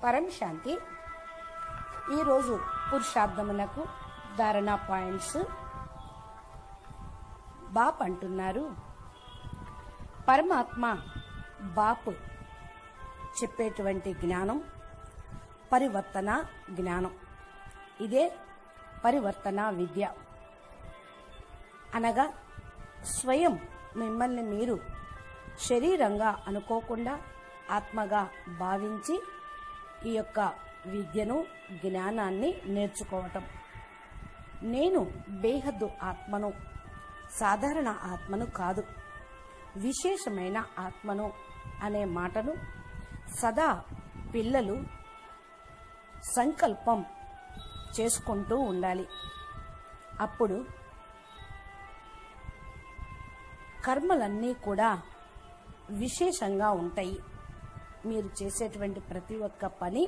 పరం శాంతి. ఈరోజు పురుషార్థమునకు ధారణ పాయింట్స్. బాప్ అంటున్నారు, పరమాత్మ బాప్ చెప్పేటువంటి జ్ఞానం పరివర్తన జ్ఞానం. ఇదే పరివర్తన విద్య. అనగా స్వయం మిమ్మల్ని మీరు శరీరంగా అనుకోకుండా ఆత్మగా భావించి ఈ యొక్క విద్యను జ్ఞానాన్ని నేర్చుకోవటం. నేను బేహద్దు ఆత్మను, సాధారణ ఆత్మను కాదు, విశేషమైన ఆత్మను అనే మాటను సదా పిల్లలు సంకల్పం చేసుకుంటూ ఉండాలి. అప్పుడు కర్మలన్నీ కూడా విశేషంగా ఉంటాయి. మీరు చేసేటువంటి ప్రతి ఒక్క పని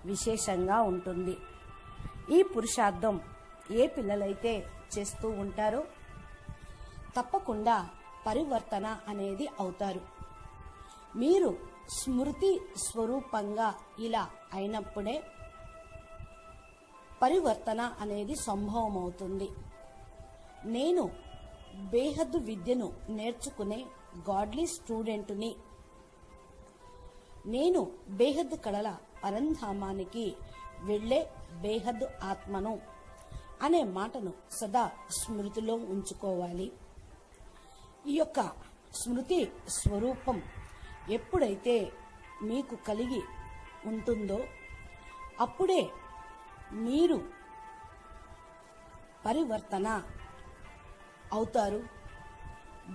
విశేషంగా ఉంటుంది. ఈ పురుషార్థం ఏ పిల్లలైతే చేస్తూ ఉంటారో తప్పకుండా పరివర్తన అనేది అవుతారు. మీరు స్మృతి స్వరూపంగా ఇలా అయినప్పుడే పరివర్తన అనేది సంభవం అవుతుంది. నేను బేహద్దు విద్యను నేర్చుకునే గాడ్లీ స్టూడెంట్ని, నేను బేహద్దు కళల పరంధామానికి వెళ్లే బేహద్దు ఆత్మను అనే మాటను సదా స్మృతిలో ఉంచుకోవాలి. ఈ యొక్క స్మృతి స్వరూపం ఎప్పుడైతే మీకు కలిగి ఉంటుందో అప్పుడే మీరు పరివర్తన అవుతారు,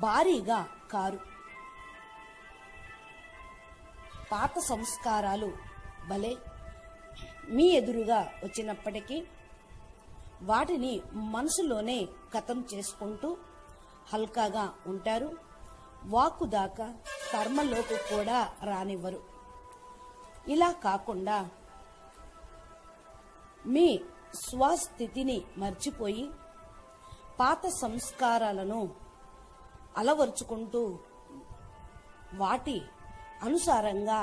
భారీగా కారు. పాత సంస్కారాలు భలే మీ ఎదురుగా వచ్చినప్పటికీ వాటిని మనసులోనే ఖతం చేసుకుంటూ హల్కాగా ఉంటారు. వాక్కు దాకా కర్మలోకి కూడా రానివ్వరు. ఇలా కాకుండా మీ స్వస్థితిని మర్చిపోయి పాత సంస్కారాలను అలవర్చుకుంటూ వాటి అనుసారంగా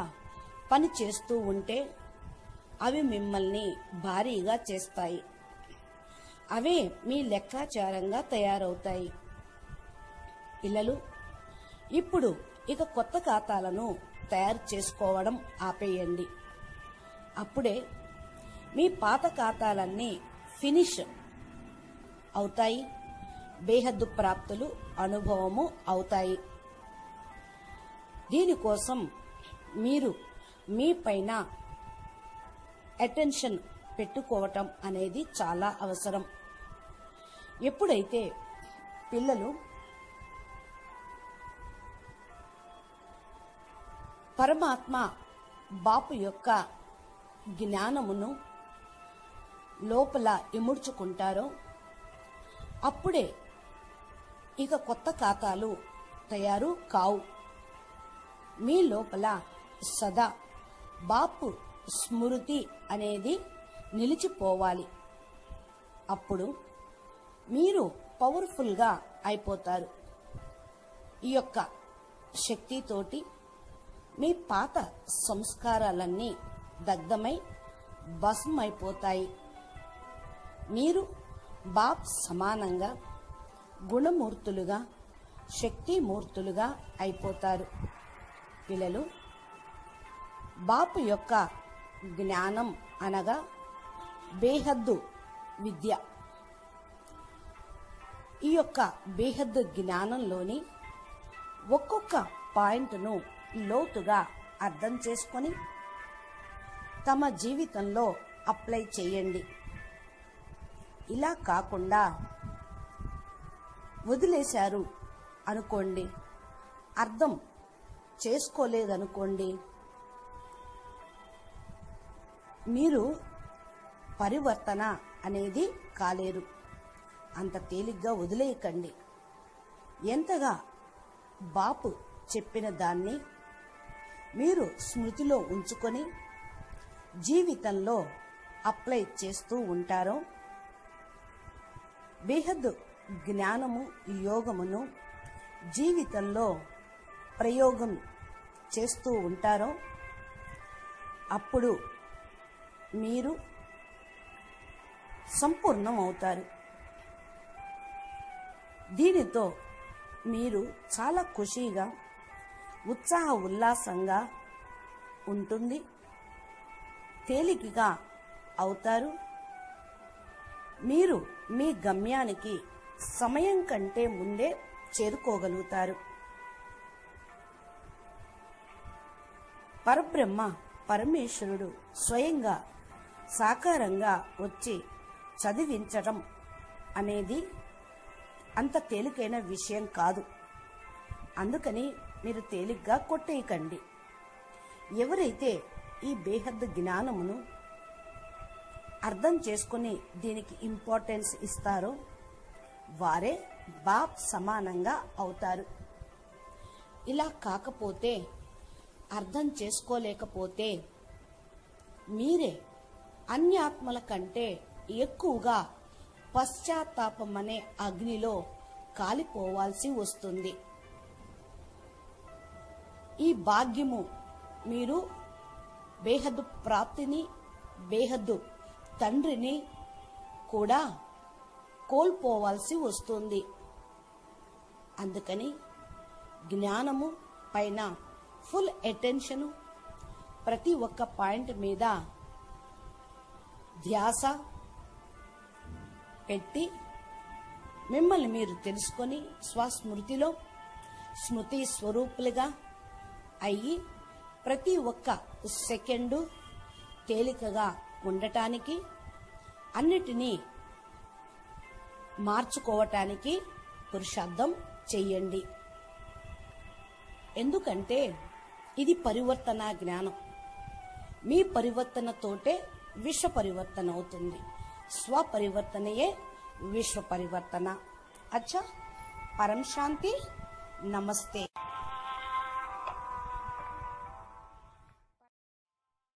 పని చేస్తూ ఉంటే అవి మిమ్మల్ని భారీగా చేస్తాయి. అవే మీ లెక్కాచారంగా తయారవుతాయి. పిల్లలు ఇప్పుడు ఇక కొత్త ఖాతాలను తయారు చేసుకోవడం ఆపేయండి. అప్పుడే మీ పాత ఖాతాలన్నీ ఫినిష్ అవుతాయి. బేహద్దు ప్రాప్తులు అనుభవము అవుతాయి. దీనికోసం మీరు మీ పైన అటెన్షన్ పెట్టుకోవటం అనేది చాలా అవసరం. ఎప్పుడైతే పిల్లలు పరమాత్మ బాపు యొక్క జ్ఞానమును లోపల ఇముడ్చుకుంటారో అప్పుడే ఇక కొత్త ఖాతాలు తయారు కావు. మీ లోపల సదా బాపు స్మృతి అనేది నిలిచిపోవాలి. అప్పుడు మీరు పవర్ఫుల్గా అయిపోతారు. ఈ యొక్క శక్తితోటి మీ పాత సంస్కారాలన్నీ దగ్ధమై భస్మైపోతాయి. మీరు బాప్ సమానంగా గుణమూర్తులుగా, శక్తిమూర్తులుగా అయిపోతారు. పిల్లలు బాపు యొక్క జ్ఞానం అనగా బేహద్దు విద్య. ఈ యొక్క బేహద్దు జ్ఞానంలోని ఒక్కొక్క పాయింట్ను లోతుగా అర్థం చేసుకొని తమ జీవితంలో అప్లై చేయండి. ఇలా కాకుండా వదిలేశారు అనుకోండి, అర్థం చేసుకోలేదనుకోండి, మీరు పరివర్తన అనేది కాలేరు. అంత తేలిగ్గా వదిలేయకండి. ఎంతగా బాపు చెప్పిన దాన్ని మీరు స్మృతిలో ఉంచుకొని జీవితంలో అప్లై చేస్తూ ఉంటారో బేహద్దు జ్ఞానము యోగమును జీవితంలో ప్రయోగం చేస్తూ ఉంటారో అప్పుడు మీరు సంపూర్ణం అవుతారు. దీనితో మీరు చాలా ఖుషీగా ఉత్సాహ ఉల్లాసంగా ఉంటుంది, తేలికగా అవుతారు. మీరు మీ గమ్యానికి సమయం కంటే ముందే చేరుకోగలుగుతారు. పరబ్రహ్మ పరమేశ్వరుడు స్వయంగా సాకారంగా వచ్చి చదివించడం అనేది అంత తేలికైన విషయం కాదు. అందుకని మీరు తేలిగ్గా కొట్టేయకండి. ఎవరైతే ఈ బేహద్దు జ్ఞానమును అర్థం చేసుకుని దీనికి ఇంపార్టెన్స్ ఇస్తారో వారే బాప్ సమానంగా అవుతారు. ఇలా కాకపోతే, అర్థం చేసుకోలేకపోతే మీరే అన్యాత్మల కంటే ఎక్కువగా పశ్చాత్తాపం అనే అగ్నిలో కాలిపోవాల్సి వస్తుంది. ఈ భాగ్యము మీరు బేహద్దు ప్రాప్తిని, బేహద్దు తండ్రిని కూడా కోల్పోవాల్సి వస్తుంది. అందుకని జ్ఞానము పైన ఫుల్ అటెన్షను, ప్రతి ఒక్క పాయింట్ మీద ధ్యాస పెట్టి మిమ్మల్ని మీరు తెలుసుకొని స్వస్మృతిలో స్మృతి స్వరూపులుగా అయ్యి ప్రతి ఒక్క సెకండు తేలికగా ఉండటానికి, అన్నిటినీ మార్చుకోవటానికి పురుషార్థం చెయ్యండి. ఎందుకంటే ఇది పరివర్తన జ్ఞానం. మీ పరివర్తనతోటే విశ్వ పరివర్తన అవుతుంది. స్వపరివర్తనయే విశ్వ పరివర్తన. అచ్చా, పరం శాంతి. నమస్తే.